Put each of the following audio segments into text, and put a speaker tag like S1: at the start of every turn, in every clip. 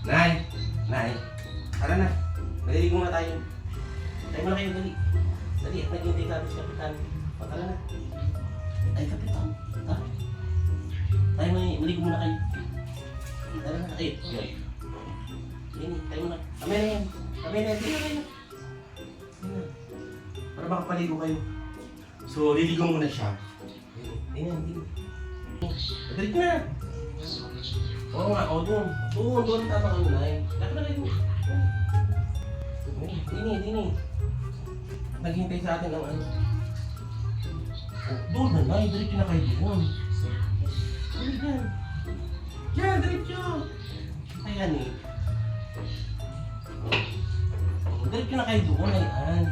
S1: Nay! Nay! Tara na. Maliligo muna tayo. Tayo muna kayo, dali. Dali, at naghihintay natin si Kapitan. O, tara na. Ay, Kapitan. Tara. Tayo maligo muna kayo. Tara na. Ay, yan. Yan, tayo muna. Kamay na yan. Kamay na yan. Tingnan kayo. Tingnan. Para makapaligo kayo. So, liligo muna siya. Tingnan, tingnan. Dali na. Oo nga, oo doon. Doon tama ka na eh. Laki na kayo. Dini. Naghintay sa atin ang ano. Doon na na, diretso na kayo doon. Dali dyan. Diyan, diretso. Ayan eh. Diretso na kayo doon, ayan.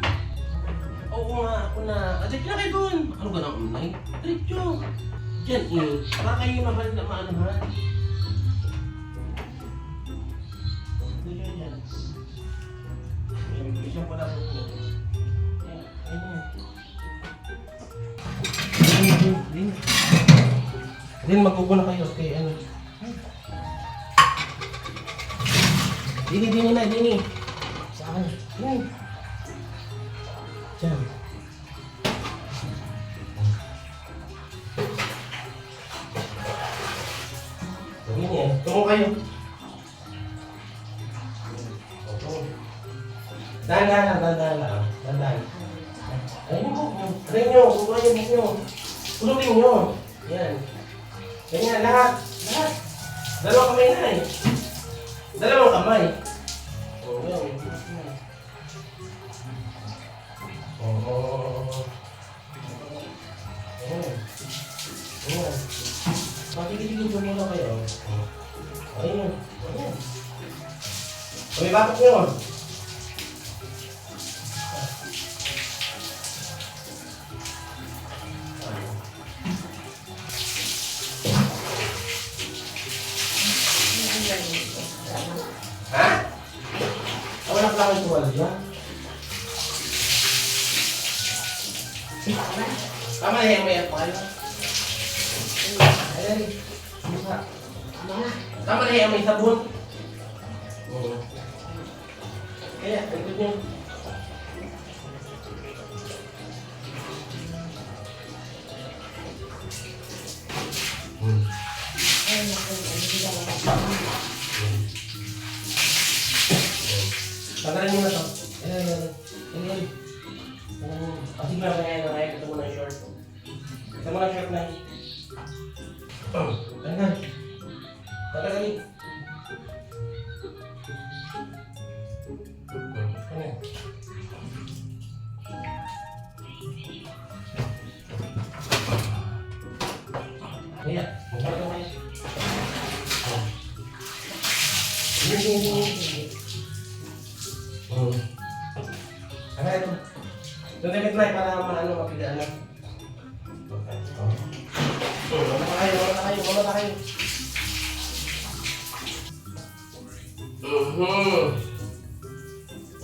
S1: Oo nga, ako na. Diretso na kayo doon. Ano ka na, unay? Diretso. Diyan eh. Para kayo mabalik na maanuhan. Isang pala po po. Din magkuko na kayo kay ano. Dini na, dini. Sa akin. Yan. Diyan. Dini eh. Tungo kayo. Dahan. Ayun po. Try nyo. Subukan nyo. Pulutin nyo. Yan. Ganyan. Lahat. Dalawang kamay na eh. Dalawang kamay. O, yan. Ayan. Patigil-tigil ko muna kayo. Ayun. May batok nyo. Ha? Wala ka lang tuwal dyan? Tama na yung may apal. Ayan. Tama na yung may sabon. Kaya, ikot nyo. Pagalan nyo na to. Ayan. Kasi nga kaya ito mo na yung short. Ito mo na yung short na. Ayan. Pagalan. Ayan. Magpagalan kayo. Hindi. Ano ito? Doon na try para mapigaan na. Wala kayo.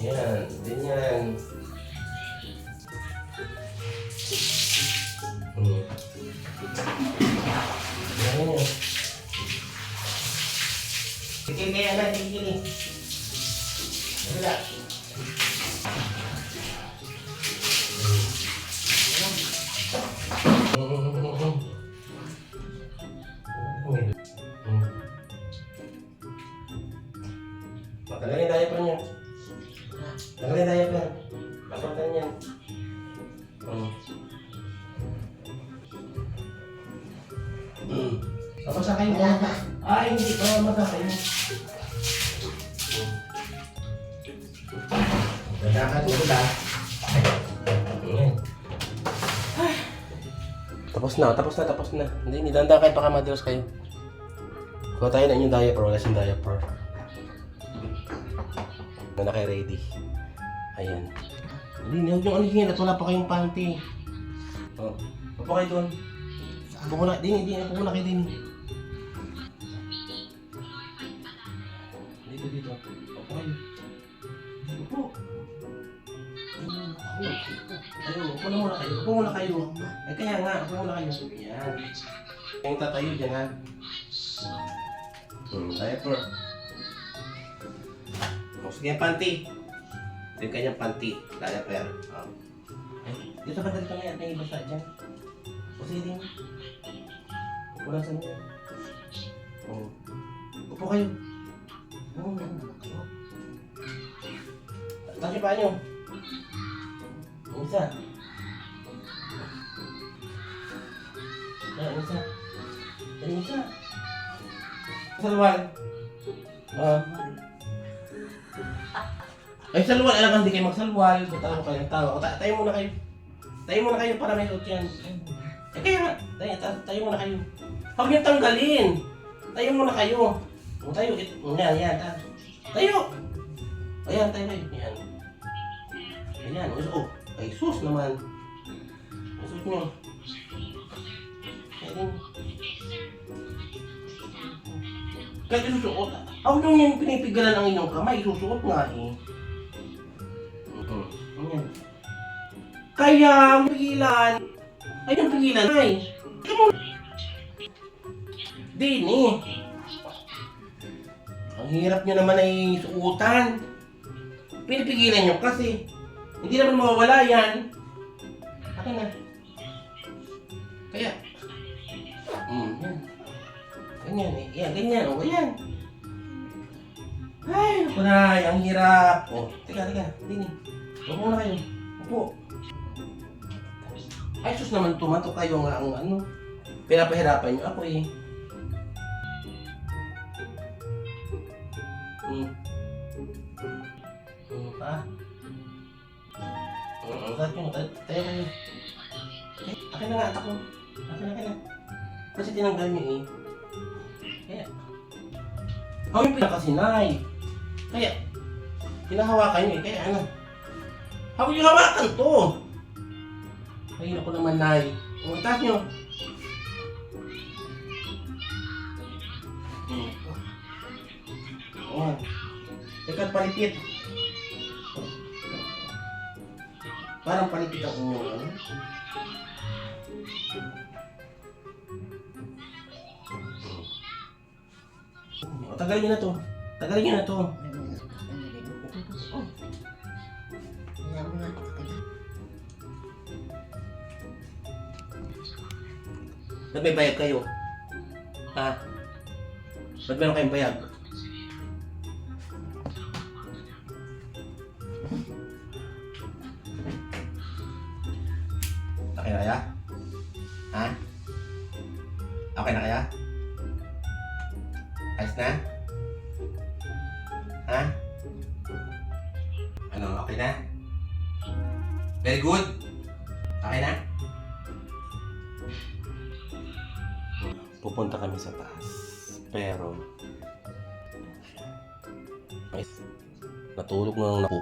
S1: Yan, ganyan. Yan. Kaya na, tigil. Wala. Tagalin diaper niya. Tagalin diaper. Pasukan niya. Tapos sa kayo. Hindi. Mata kayo. Gagakan mo ba? Tapos na. Hindi, nidanda kayo baka madalas kayo. Kuha tayo na inyong diaper, wala siyang diaper. Na naka-ready. Ayan. Hindi, huwag yung aligin at wala pa kayong panty. Upo kayo doon. Upo muna kayo din. Dito. Upo kayo. Upo. Ayun, upo muna kayo. Eh kaya nga, upo muna kayo. Ayan. Yung tatayo dyan ha. Diaper. O, sige, panty. Ito yung kanyang panty. Diaper. Dito ba dito ngayon? May basa dyan. O, sige din. Upo lang sa inyo. O. Upo kayo. Taas yung paa nyo. Ang isa. Ang isa. Ang isa. Salwal. Ay, salwal. Alam ka, hindi kayo magsalwal. Tayo kayo ng tao. Tayo muna kayo. Tayo muna kayo para may loot yan. Eh, kaya nga. Tayo muna kayo. Huwag niyong tanggalin. Tayo muna kayo. O, tayo. Yan. Tayo. Ayan, tayo kayo. Yan. Ayan. Oh, ay, sus naman. Ay, sus nyo. Ayan. Kahit isusuot. Huwag nyo yung pinipigalan ang inyong kamay. Isusuot nga eh. Ayan. Kaya, pigilan. Ay, yung pigilan. Ay. Dini. Ang hirap nyo naman ay suotan. Pinipigilan nyo kasi. Hindi naman mawawala yan. Akin na. Kaya. Yan. Ganyan eh. Yan, ganyan. O, yan. Ay, naku na. Ang hirap. O, teka. Dini. Huwag muna kayo. Upo. Ay, sus naman tumato kayo nga ang ano. Pinapahirapan nyo ako eh. Tayo kayo. Akin na nga, atak mo. Akin na. Kasi tinanggal niyo eh. Kaya. Ako yung pinakasinay. Kaya. Pinahawakan niyo eh. Kaya ano. Ako yung hawakan to. Ayun ako naman, Nay. Umatas niyo. Ayan. Teka, palipit. Parang palipit ang inyong ano. Tagalin nyo na to. Ba't may bayag kayo? Ha? Ba't meron kayong bayag? Okay na kaya? Ha? Okay na kaya? Ayos na? Ha? Ano, okay na? Very good? Okay na? Pupunta kami sa taas. Pero natulog na lang ako.